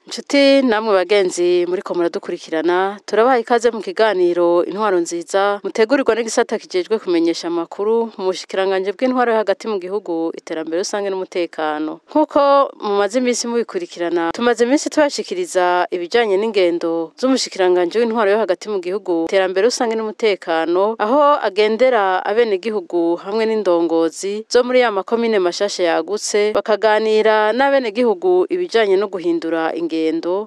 Nshuti namwe bagenzi muri ko muradukurikirana turabaha ikaze mu kiganiro intwaro nziza mutegurirwa n'igisata kijejwe kumenyesha amakuru mu bushikiranganje bw'intwaro yo hagati mu gihugu iterambere rusange n'umutekano. Nkuko mumaze iminsi mubikurikirana tumaze iminsi tubashikiriza ibijanye n'ingendo z'umushikiranganje w'intwaro yo hagati mu gihugu iterambere rusange n'umutekano aho agendera abene gihugu hamwe n'indongozi zo muri ya makomine mashasha yagutse bakaganira n'abene gihugu ibijanye no guhindura ingendo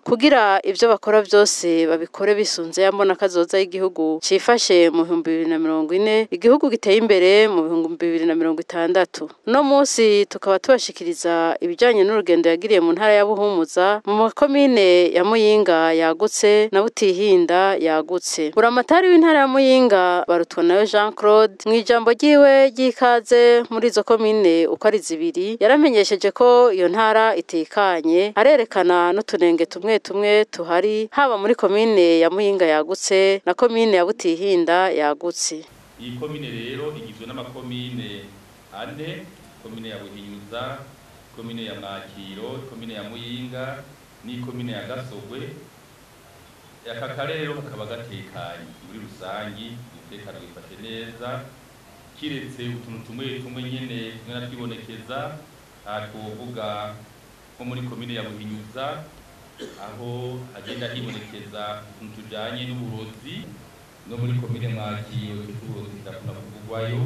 kugira ivyo bakora byose babikore bisunze yambona kazoza y'igihugu cifashe mu 2040 igihugu giteye imbere mu 2060. No munsi tukaba tubashikiriza ibijanye n'urugendo yagiriye mu ntara ya Buhumuza mu makomine ya Muyinga yagutse na Butihinda yagutse. Buramatari w'intara ya Muyinga barutwa nayo Jean Claude mwijambo ryiwe ryikaze muri izo komine uko ari zibiri yaramenyesheje ko iyo ntara itekanye arerekana n'utunenge tumwe tumwe tuhari haba muri komine ya Muyinga yagutse na komine ya Butihinda yagutse. Iyi komine rero igizwe n'amakomine ane: komine ya Buhinyuza, komine ya Mwakiro, komine ya Muyinga ni komine ya Gasogwe. Aka karere kakaba gatekanye muri rusangi, umutekano wifashe neza kiretse utuntu tumwe tumwe nyene twibonekeza. Twovuga nko muri komine ya Buhinyuza aho agenda hibonekeza utuntu tujanye n'uburozi, no muri komine Mwakiro uburozi ndakunda kuvugwayo.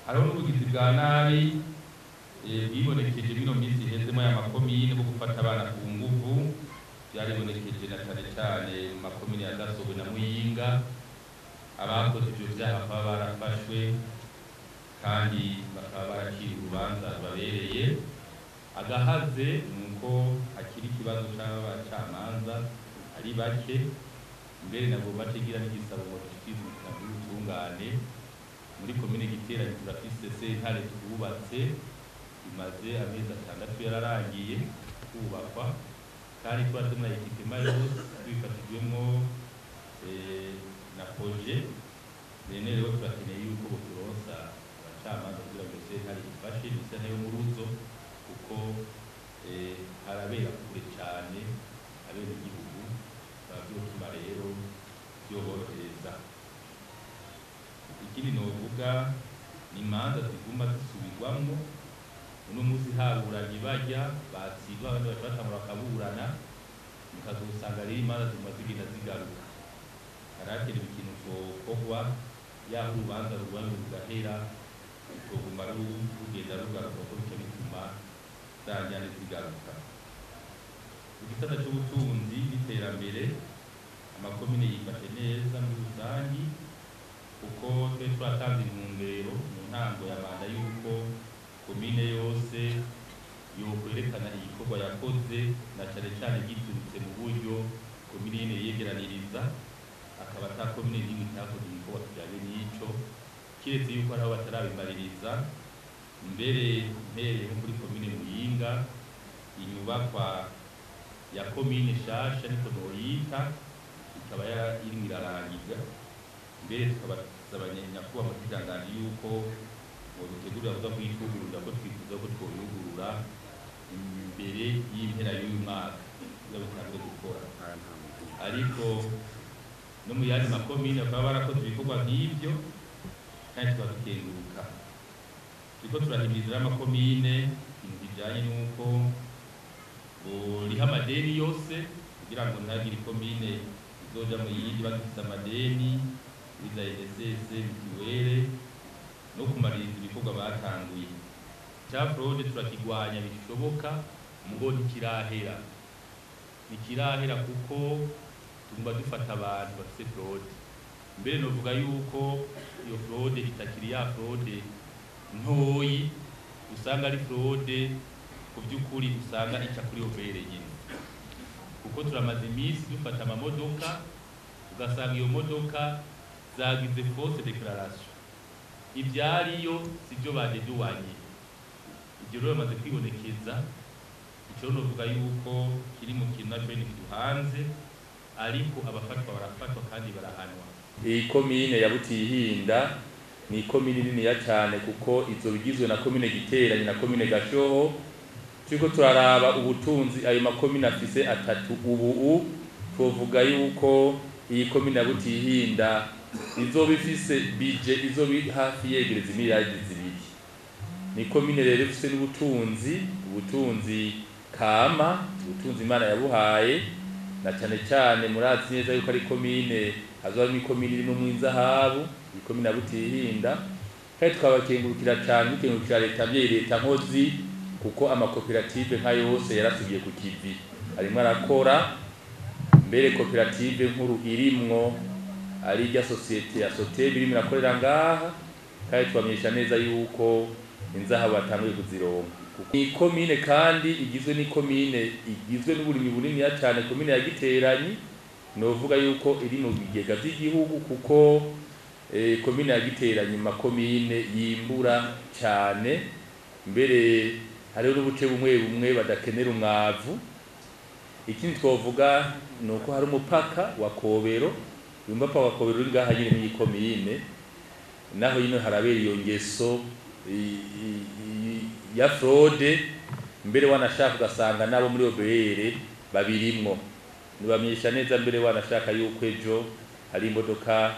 Hariho n'ubugizi bwa nabi bwibonekeje bino minsi ihezemo ya makomine bwo gufata abana ku nguvu, byaribonekeje na cane cane mu makomine ya Gasogwe na Muyinga. Abakoze ivyo vyaha baba barafashwe kandi bakaba barakiriye urubanza rubabereye. Agahaze nuko hakiri ikibazo c'abacamanza ari bake, mbere nabo bategira n'igisabo ngo dushyikirizwe ubutungane. Muri komine Giteranyi turafise sentare twubatse imaze amezi 6 yararangiye kubakwa, kandi twaze muri ekipema yose twifashijwemo na projet. Rero rero turakeneye yuko buturonsa abacamanza kugira ngo sentare ifashe ndetse nayo muruzo kuko harabera kure cyane abene igihugu bavyotuma rero byoborohereza. Ikindi novuga ni imanza ziguma zisubirwamwo. Uno munsi haburanye bajya batsigwa abandi batamura bakaburana, mukazosanga rero imanza ziguma zigenda zigaruka. Harakenewe ikintu cyokorwa yaho urubanza rubanye rugahera rukoguma rugenda rugaruka kuko bica bituma zanyane zigaruka. Igisata c'ubutunzi n'iterambere amakomine yifashe neza muri rusangi kuko twe twatanze intumbero mu ntango ya manda yuko komine yose yokwerekana igikorwa yakoze na cane cane giturutse mu buryo komine yene yegeraniriza, akaba ata komine n'imwe itakoze igikorwa kijanye n'ico, kiretse yuko hariho batarabimaririza. Mbere mpereye nko kuri komine Muyinga, inyubakwa ya komine shasha niko noyita ikaba irimo irarangiza. Mbere tukaba tusabanye nyakubahwa mu kiganiro yuko ngo dutegurira kuza kuyitugurura ko twifuza ko twoyugurura imbere y'impera y'uyu mwaka kugira bitangwe gukora. Ariko no mu yandi makomine bakaba barakoze ibikorwa nk'ibyo kandi tubadukenguruka. Turiko turahimiriza amakomine ibintu bijanye n'uko buriha amadeni yose kugira ngo ntagire ikomine izoja mu yindi bagifise amadeni wiza INSS mituwere no kumaririza ibikorwa batanguye. Ca fraude turakigwanya bishoboka mugo ntikirahera kuko tugomba dufata abantu bafise fraude. Mbere novuga yuko iyo fraude itakiri ya fraude ntoyi usanga ari fraude ku by'ukuri usanga ica kuri obere nyine, kuko turamaze iminsi dufata amamodoka ugasanga iyo modoka zagize fausse déclaration ivyariyo sivyo badeduwanye ivyo rero bamaze kwibonekeza ico novuga yuko kiri mu kintu naco ni kiduhanze ariko abafatwa barafatwa kandi barahanwa. Iyi komine ya Butihinda ni komine niniya cyane kuko izo bigizwe na komine Giteranyi na komine Gashoho. Turiko turaraba ubutunzi ayo makomine afise atatu ubu twovuga yuko iyi komine ya Butihinda izoba ifise budget izobi hafi yegereza miliyari zibiri. Ni komine rero ifise ubutunzi kama, ubutunzi Imana yabuhaye, na cyane cyane murazi neza yuko ari komine hazoba komine iri mu Inzahabu, komine ya Butihinda. Kandi twabakengurukira cyane bikengurukira leta nkozi kuko amakoperative nka yose yarasubiye ku kivi arimo arakora. Mbere koperative nkuru irimwo ari rya societe ya Sotebe irimo irakorera ngaha, kandi twamenyesha neza yuko Inzahabu batanguye kuzironka. Ni komine kandi igizwe n'uburimyi bunini cyane, komine ya Giteranyi novuga yuko iri mu bigega by'igihugu kuko komine ya Giteranyi makomine yimbura cyane. Mbere hariho n'ubuce bumwe badakenera umwavu. Ikindi twovuga nuko hari umupaka wa Kobero, umupaka wa Kobero uri ngaha nyine mu komine, naho yino harabera iyo ngeso ya fraude. Mbere wanashaka ugasanga nabo muri OBR babirimwo. Nibamenyesha neza mbere wanashaka yuko ejo hari imodoka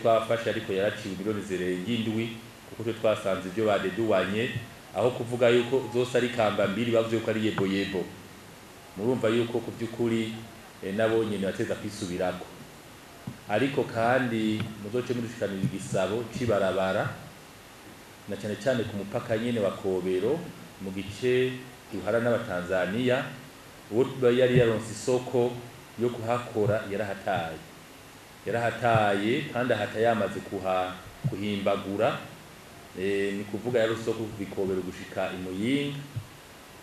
twafashe ariko yaraciwe miliyoni zirenga 7 kuko twasanze ibyo badeduwanye, aho kuvuga yuko zose ari kamba mbiri bavuze yuko ari yebo. Murumva yuko ku by'ukuri nabo nyine bateza kwisubirako. Ariko kandi muzoce mudushikanira igisabo cibarabara na cyane cyane ku mupaka nyine wa Kobero mu gice duhara n'Abatanzania. Uwo yari yaronse isoko yo kuhakora yarahataye kandi yamaze kuhimbagura. Ni kuvuga yari isoko kubikobera gushika imuyinga.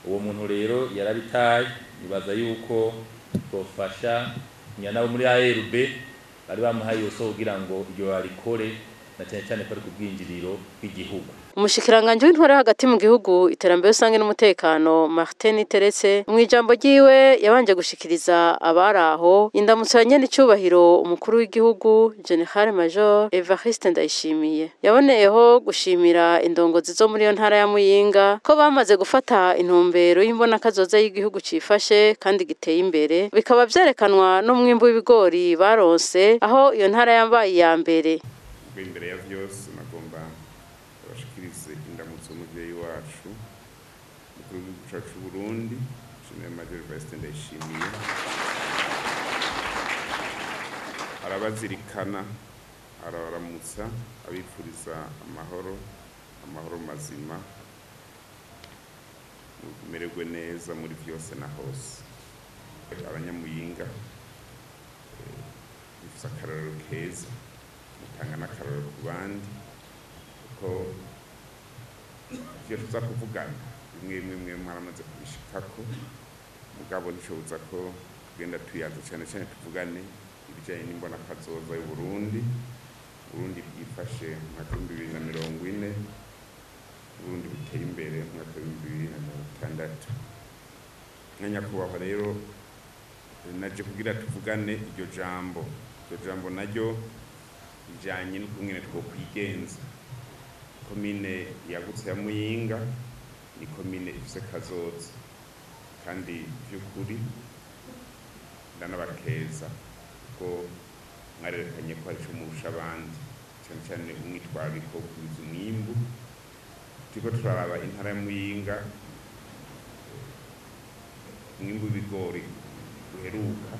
Uwo muntu rero yarabitaye. Nibaza yuko profasha nyana bo muri ARB bari bamuhaye iyo soko kugira ngo iryo arikore, na cyane cyane ko ari ku bwinjiriro bw'igihugu. Umushikiranganje w'intware hagati mu gihugu iterambere rusange n'umutekano Martin Teretse mu ijambo ryiwe yabanje gushikiriza abaraho indamutso nyene icubahiro umukuru w'igihugu General Major Evariste Ndayishimiye. Yaboneyeho gushimira indongozi zo muri yo ntara ya Muyinga ko bamaze gufata intumbero y'imbona kazoza y'igihugu cifashe kandi giteye imbere, bikaba vyerekanwa n'umwimbu w'ibigori baronse aho iyo ntara yambaye ya mbere. Imbere ya vyose nagomba abashikirize indamutso umuvyeyi wacu mukuru w'igihugu cacu Burundi General Major Evariste Ndayishimiye, arabazirikana, arabaramutsa, abipfuriza amahoro mazima, mumererwe neza muri vyose na hose. Abanyamuyinga bifise akarorero keza, mutanga n'akarorero ku bandi kuko ivyo tuza kuvugana bimwe mwaramaze kubishikako, mugabo nicobuza ko tugenda tuyaza cyane tuvugane ibijanye n'imbona kazoza y'u Burundi bwifashe mu mwaka wa 2040, Burundi buteye imbere mu mwaka wa 2060. Nyakubahwa rero naje kugira tuvugane iryo jambo naryo ijanye n'ukungene twokwigenza. Komine yagutse ya Muyinga ni komine ifise kazoza kandi by'ukuri ndanabakeza ko mwarerekanye ko ari cyo murusha abandi, cyane umwitwariko kubiza umwimbu. Turiko turaraba intara ya Muyinga, umwimbu w'ibigori uheruka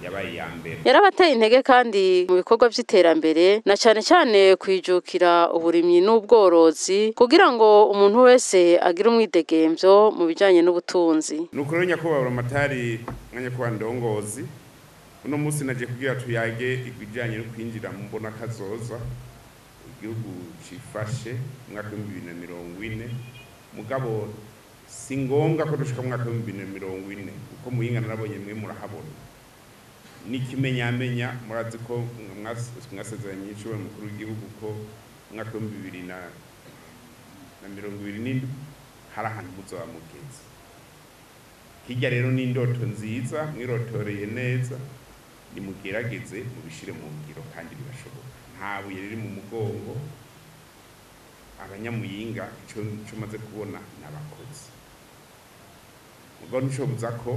yabaye ya mbere. Yarabateye intege kandi mu bikorwa by'iterambere, na cyane kwijukira uburimyi n'ubworozi kugira ngo umuntu wese agire umwidegemvyo mu bijanye n'ubutunzi. Nuko rero nyakubahwa Ramatari kwa ndongozi, uno munsi naje kugira tuyage ibijanye no kwinjira mu mbona kazoza igihugu cifashe mu mwaka wa 2040. Mugabo si ngombwa ko dushika mu mwaka wa 2040 kuko Muyinga narabonye mwe murahabona n'ikimenyamenya murazi ko mwasezeranye n'ishobora mukuru w'igihugu ko mwaka wa 2027 hari ahantu muzoba mugeze. Hirya rero ni indoto nziza mwirotoreye neza, nimugerageze mubishire mu ngiro kandi birashoboka. Nta buye riri mu mugongo, abanyamuyinga ico maze kubona n'abakozi. Mugo nishoboza ko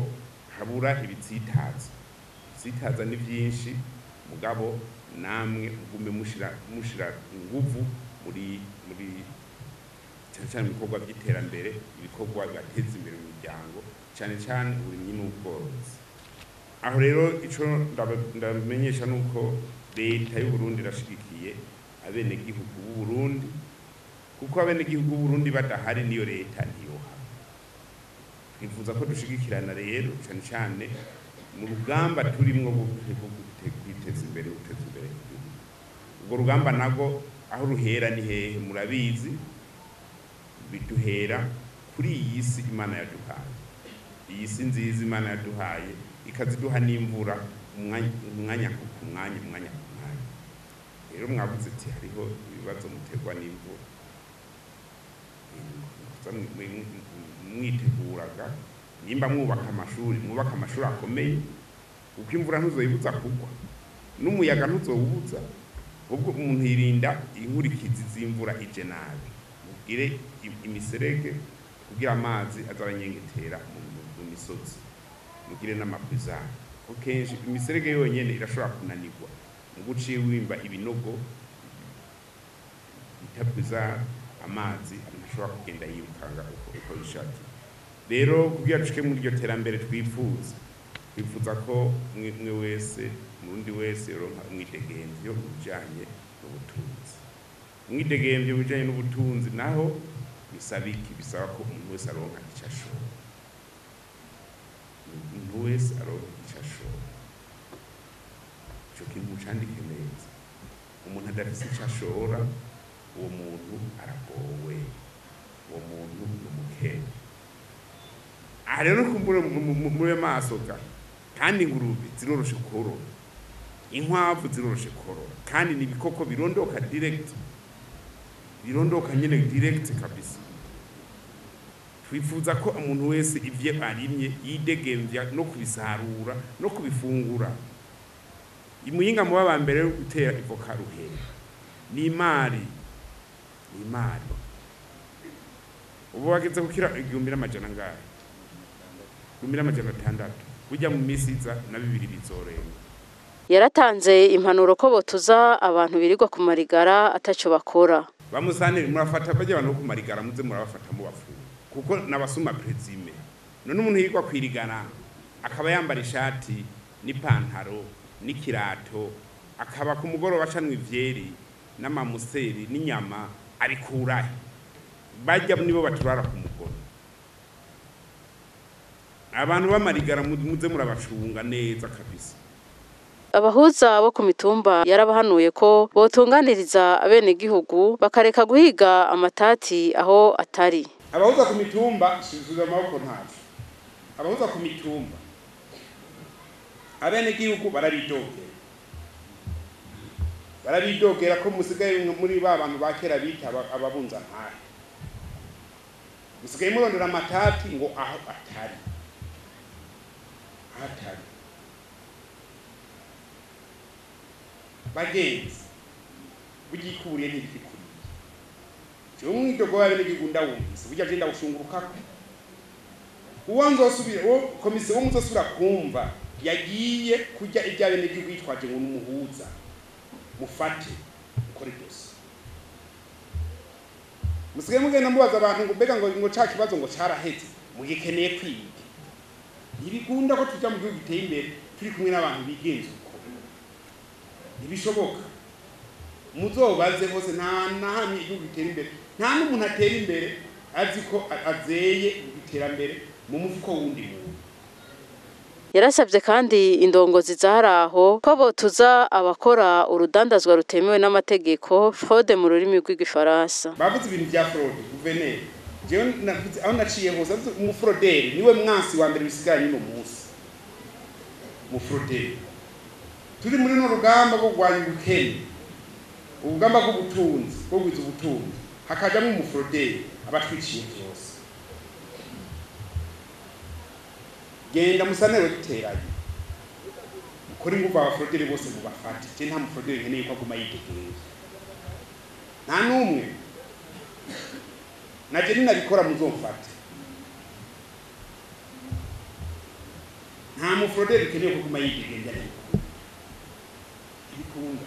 habura ibitsitaza. Ibitsitaza ni byinshi, mugabo namwe ugume mushira inguvu muri cyane ibikorwa by'iterambere, ibikorwa bigateza imbere imiryango, cyane cyane uburimyi n'ubworozi. Aho rero ico ndamenyesha nuko leta y'u Burundi irashigikiye abenegihugu b'u Burundi, kuko abenegihugu b'u Burundi badahari niyo leta ntiyoha. Twifuza ko dushigikirana rero cyane cyane mu rugamba turimwo kwiteza imbere, guteza imbere ubwo rugamba nago aho ruhera ni hehe murabizi, biduhera kuri iyi si Imana yaduhaye. Iyi si nziza Imana yaduhaye ikaziduha n'imvura umwanya ku mwanya. Rero mwavuze ati hariho ibibazo mutegwa n'imvura, mwiteguraga nimba mwubaka amashuri akomeye, uko imvura ntuzoyibuza kugwa n'umuyaga ntuzowubuza, ubwo umuntu yirinda inkurikizi z'imvura ije nabi. Mugire imiserege kugira amazi azaranyengetera mu misozi, mugire n'amapizani ko kenshi imiserege yonyene irashobora kunanirwa mu guciye wimba ibinogo bitapiza amazi ashobora kugenda yirukanga uko bishaka. Rero kugira dushike muri iryo terambere twifuza ko mwe wese murundi wese ronka umwidegemvyo ujanye n'ubutunzi. Umwidegemvyo ujanye n'ubutunzi naho bisaba ko umuntu wese aronka icyo ashora. Umuntu wese aronka icyo ashora. Ico kintu mucandike neza. Umuntu adafise icyo ashora, uwo muntu aragowe, uwo muntu n'umukene. Aha rero kumbure muri masoka kandi ingurube ziroroshe korora, inkwavu ziroroshe korora, kandi nibikoko birondoka direct, birondoka nyene direct kabisa. Twifuza ko umuntu wese ivye arimye yidegemvya no kubisarura no kubifungura. Imuyinga mu babambere gutera ivoka ruhera ni imari. Ubu bageze kukira 1,000 1,600 burya mu misiza na 2 bizorenga. Yaratanze impanuro ko botuza abantu birirwa ku marigara ataco bakora. Bamusanire murafata bajya abantu ku marigara muze murabafata mu bafu, kuko nabasuma prezime. None umuntu yirirwa kwirigana akaba yambara ishati n'ipantaro n'ikirato, akaba ku mugoroba acanwa ivyeri n'amamuseri n'inyama abikurahe, bajya nibo baturara ku mugoro. Abantu bamarigara muze murabacunga neza kabisa. Abahuza bo ku mitumba yarabahanuye ko botunganiriza abenegihugu bakareka guhiga amatati aho atari. Abahuza ku mitumba shizuza amaboko ntacu. Abahuza ku mitumba abenegihugu barabidogera ko musigaye muri ba bantu bakera bita ababunza ntahe. Musigaye murondera amatati ngo aho atari. Bagenzi bugikuriye ntibikuriye. Cyo mwidogo w'abenegihugu ndawumvise burya agenda gushungurukako. Uwanzosubira komisiyo w'umuzosubira kumva yagiye kujya iby'abenegihugu yitwaje ngo n'umuhuza mufate ukore dose. Musigaye mugenda mubaza abantu ngo mbega ngo ca kibazo ngo caraheze mugikeneye kwiga. Ntibikunda ko tujya mu gihugu giteye imbere turi kumwe n'abantu bigenza uko. Ntibishoboka. Muzobaze hose nta hamwe igihugu gitera imbere. Nta n'umuntu atera imbere azi ko azeye iterambere mu mufuko wundi muntu. Yarasabye kandi indongozi zaharaho ko botuza abakora urudandazwa rutemewe n'amategeko, fraude mu rurimi rw'igifaransa. Bavuze ibintu bya fraude guverineri. Jewe aho naciye hose umufroderi niwe mwansi wa mbere bisigaye no munsi. Mufroderi turi muri no rugamba rwo gwanya ubukene ubugamba bw'ubutunzi bwo gwiza ubutunzi hakajamo umufroderi abatwiciye byose genda musanere giteranye kuri nguva abafroderi bose mubafate je nta mufroderi nkeneye ko aguma yitegeye nta numwe naje ninabikora muzomfate nta mufroderi keneye ko aguma yitegeye ariko ibikunda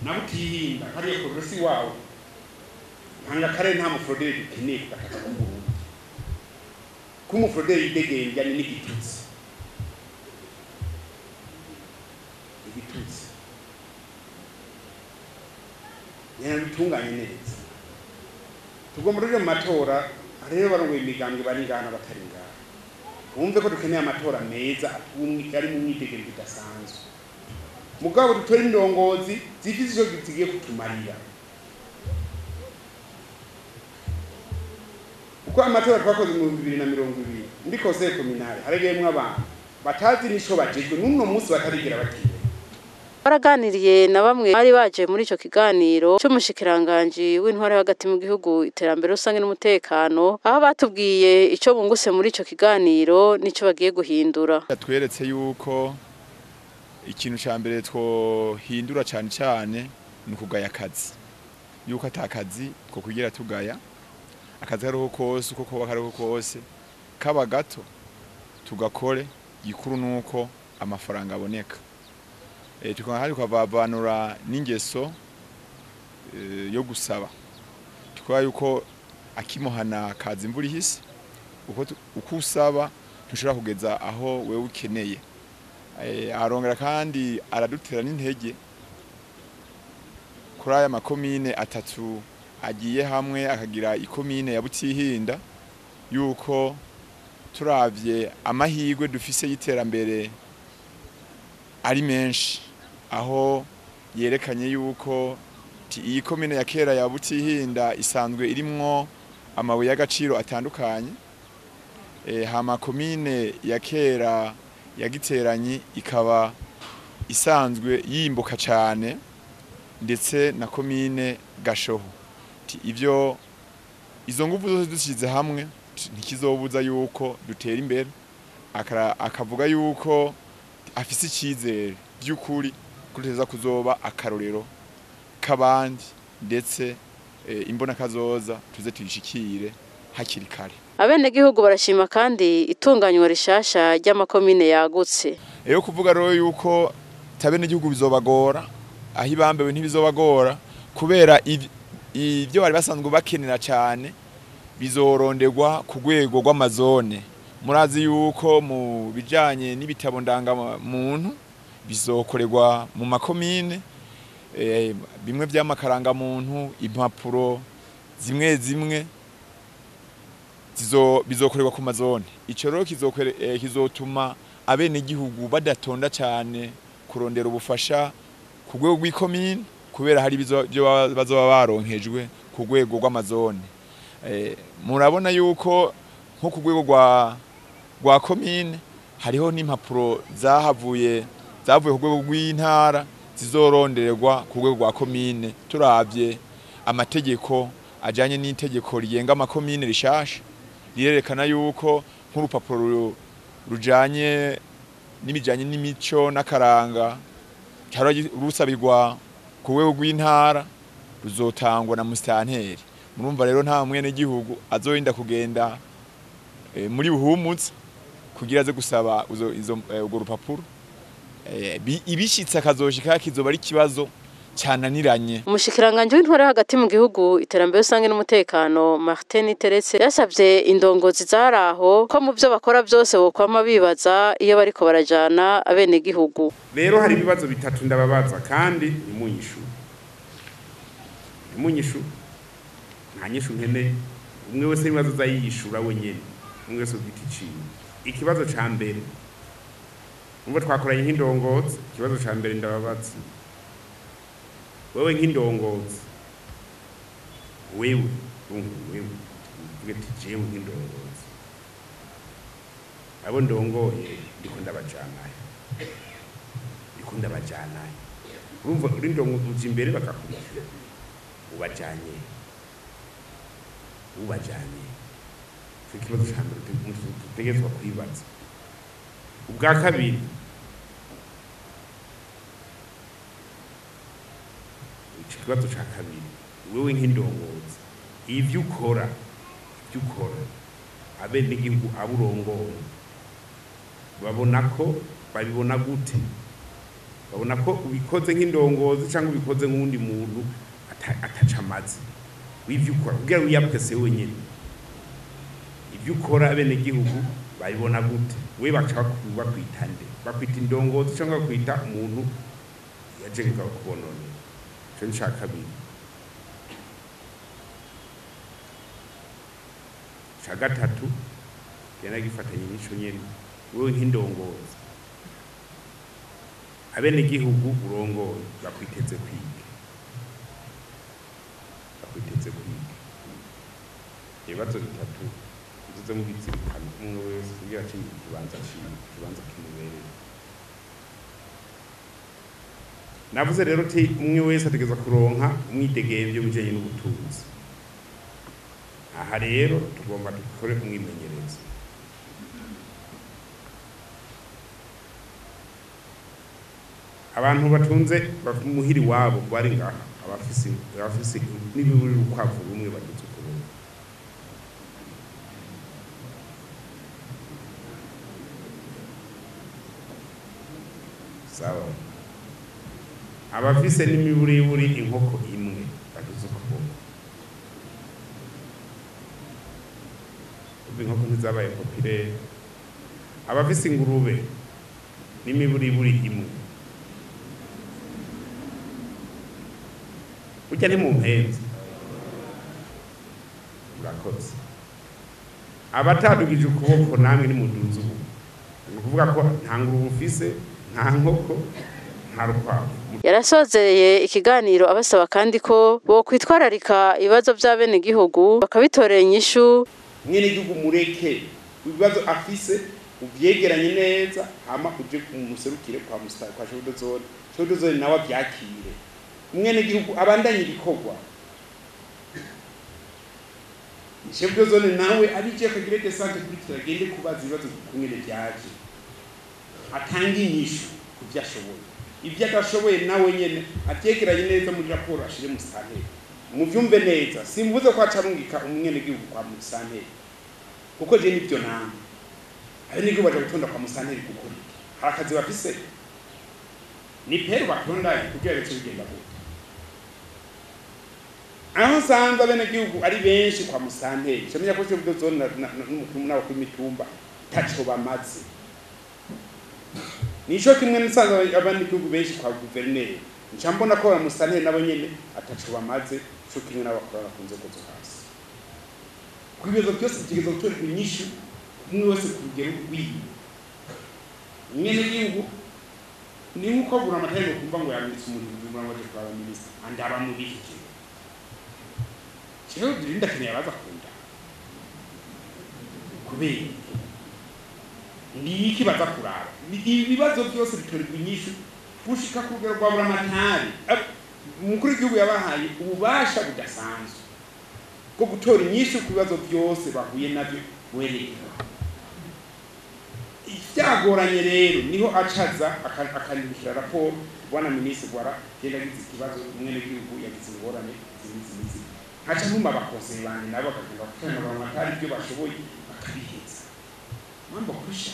nabutihinda hariya progresi wawe hanga kare nta mufroderi keneye kugataka kumburundi kumufroderi idegembya ni n'igitutsi igitutsi yana bitunganye neza tugomba rero mu matora rero barongoye imigambwe bari ngana batari ngana wumve ko dukeneye amatora meza ari mu mwidegembyo idasanzwe mugabo dutora indongozi zifise ico zigiye kutumarira uko amatora twakoze mu 2020 ndi conseil communal haragiyemwe abantu batazi nico bajejwe n'uno munsi batarigera batiwe baraganiriye na bamwe bari baje muri ico kiganiro cy'umushikiranganje w'intware hagati mu gihugu iterambere rusange n'umutekano aho batubwiye ico bunguse muri ico kiganiro nico bagiye guhindura tweretse yuko ikintu ca mbere twohindura cyane cyane ni kugaya akazi yuko atakazi ko kugira tugaya akazi hariho kose uko koba hariho kose kaba gato tugakore gikuru nuko amafaranga aboneka tukaba hari kwavavanura n'ingeso yo gusaba tukaba yuko akimuhana kazi imvura ihise uko usaba ntushobora kugeza aho wewe ukeneye arongera kandi aradutera n'intege kuri aya makomine atatu agiye hamwe akagira ikomine ya Butihinda yuko turavye amahirwe dufise y'iterambere ari menshi aho yerekanye yuko iyi komine ya kera ya Butihinda isanzwe irimwo amabuye y'agaciro atandukanye hama komine ya kera ya Giteranyi ikaba isanzwe yimbuka cyane ndetse na komine Gashoho ivyo izo nguvu zose dushize hamwe ntikizobuza yuko dutera imbere akavuga yuko afise icizere by'ukuri kuteza kuzoba akarorero kabandi ndetse imbona kazoza tuze tuyishikire hakiri kare abenegihugu barashima kandi itunganywa rishasha ry'amakomine yagutse kuvuga rero yuko tabenegihugu bizobagora aho ibambewe ntibizobagora kubera ibyo bari basanzwe bakenera cyane bizoronderwa ku rwego rw'amazone murazi yuko mu bijanye n'ibitabo ndangamuntu bizokorerwa mu makomine bimwe by'amakaranga muntu impapuro zimwe zimwe bizokorerwa ku mazone ico rero kizotuma abenegihugu badatonda cyane kurondera ubufasha ku rwego rw'ikomine kubera hari byo bazoba baronkejwe ku rwego rw'amazone murabona yuko nko ku rwego rwa komine hariho n'impapuro zavuye ku rwego rw'intara zizorondererwa ku rwego rwa komine turavye amategeko ajanye n'itegeko rigenga amakomine rishasha rirerekana yuko nk'urupapuro rujanye n'ibijanye n'imico n'akaranga rusabirwa ku rwego rw'intara ruzotangwa na musitanteri murumva rero nta mwene gihugu azorinda kugenda muri buhumutse kugira aze gusaba urwo rupapuro ibishitse akazoshika kizoba ari kibazo cyananiranye umushikiranganje w'intware hagati mu gihugu iterambere rusange n'umutekano Martin Teretse yasabye indongozi zaraho ko mu byo bakora byose bokwama bibaza iyo bariko barajana abenegihugu rero hari ibibazo bitatu ndababaza kandi imunyishu nta nyishu nkene umwe wese ibibazo zayishura wenyene umwe wese ugiti ciwe ikibazo ca mbere umwe twakoranye nk'indongozi ikibazo ca mbere ndababaza wewe nk'indongozi wewe uvuge ati jewe nk'indongozi abo ndongoye ndiko ndabajanayo ikunda bajana urumva urindo uje imbere bakakurikira ubajanye ikibazo cyambere tutegetswe kwibaza ubwa kabiri ikibazo cya kabiri wewe nk'indongozi ivyo ukora abene igihugu aburongoye babibona gute babona ko ubikoze nk'indongozi cyangwa ubikoze nk'undi muntu ataca amazi w'ivyo ukora kugira wiyapese wenyine ivyo ukora abene igihugu babibona gute we bakwita indongozi cyangwa bakwita umuntu yaje kubonona cyo nshaka kabiri cya gatatu yana gifatanye n'ico nyene wewe nk'indongozi abene igihugu urongoye bakwiteze kwiga ibibazo bitatu bivuze mu bitsirikana umwe wese kugira ati ikibanza kimubereye navuze rero ti umwe wese ategeza kuronka umwidegemvye bijanye n'ubutunzi aha rero tugomba dukore umwimenyerezo abantu batunze muhiri wabo bari ngaha abafisi n'ibiburi rukwavu rumwe bageze kuronka sawa abafise n'imiburiburi inkoko imwe bageze kuronka inkoko ntizabaye popirere abafise ingurube n'imiburiburi imwe ujya ni mu mpenzi urakoze abatadugije ukuboko namwe ni muduze ubu ni ukuvuga ko nta ngurube ufise nta nkoko nta rukwavu yarasozeye ikiganiro abasaba kandi ko bo kwitwararika ibibazo by'abene gihugu bakabitorera inyishu mwene gihugu mureke ibibazo afise ubyegeranye neza hama uje kumuserukire kwa Shobodozone nawe byakire mwene gihugu abandanye ibikorwa Shobodozone nawe abije kagire desante kuri turagende kubaza ibibazo kumene byaje atanga inyishu kubyashoboye ibyo atashoboye nawe nyene atyegeranye neza muri raporo ashire mu santeri muvyumve neza simbuze ko acarungika umwene gihugu kwa musanteri kuko je nibyo namwe ari niko baje gutonda kwa musanteri kuko harakazi bafise ni pero batonda kugira ngo bigenda gute aho sanza bene gihugu ari benshi kwa musanteri cyamenya ko Shobodozone n'umukuru ku mitumba tacho bamaze nico kimwe nsanza abandi gihugu benshi kwa guverineri ncambona ko musanteri nabo nyene atacho bamaze cyo kimwe n'abakora ku nzego zo hasi kubizo byose byigizo gutora inyishu umwe wese kugera kwiye nyene gihugu ni uko bura amatari kumva ngo yanditse umuntu murabaje kwa minisitiri andaba mu biki cyo dirinda kene yabaza kunda kubera ni iki baza kurara ibibazo byose bitorerwa inyishu gushika kugera kwa bura amatari umukuru w'igihugu yabahaye ububasha budasanzwe ko gutora inyishu ku bibazo byose bahuye nabyo werekera icyagoranye rero niho acaza akanibukira raporo bwana minisitiri gwara genda gize ikibazo umwene w'igihugu yagize ingorane zimizi haca numa bakose bane nabo bakagenda kufana bamatari ibyo bashoboye bakabiheza mambo kusha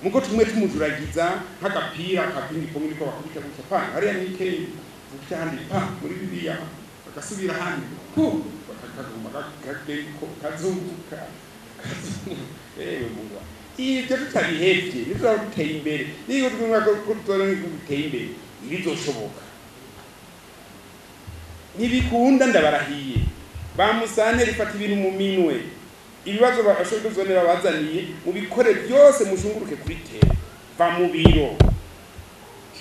muko tumwe tumujuragiza nk'agapira kapindi komini ko bakubita gutya pa hariya nikeye ucyandi pa muri bibiya bagasubira handi ko bakakaguma kakageko kazunguka mungu ibyo tutabihevye nibyo guteye imbere niyo twumva ko tutore guteye imbere ibizoshoboka nibikunda ndabarahiye bamusanteri fata ibintu mu minwe ibibazo Shobodozone babazaniye mu bikore byose mushunguruke kuri tera va mu biro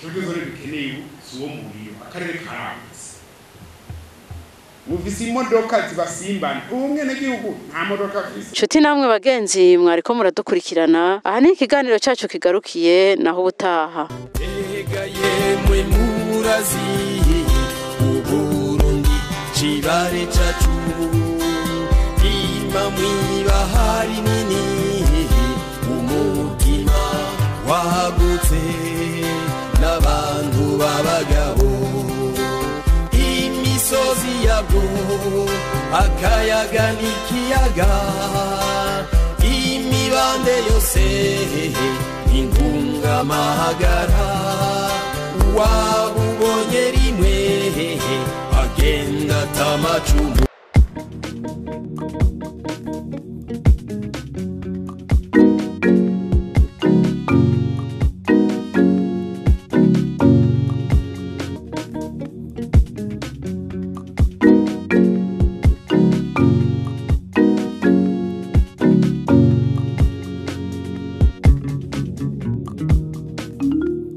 Shobodozone bikeneye suwo mu biro akarere karambutse mufise imodoka zibasimbana umwene gihugu nta modoka afise. Nshuti namwe bagenzi mwariko muradukurikirana aha ni ikiganiro cacu kigarukiye naho ubutaha. Ega yemwe murazi Uburundi cibare cacu ima mwibahari nini umutima wagutse n'abantu b'abagabo imisozi yabwo akayaga n'ikiyaga imibande yose intungamahagara wabubonye rimwe agenda atamacumu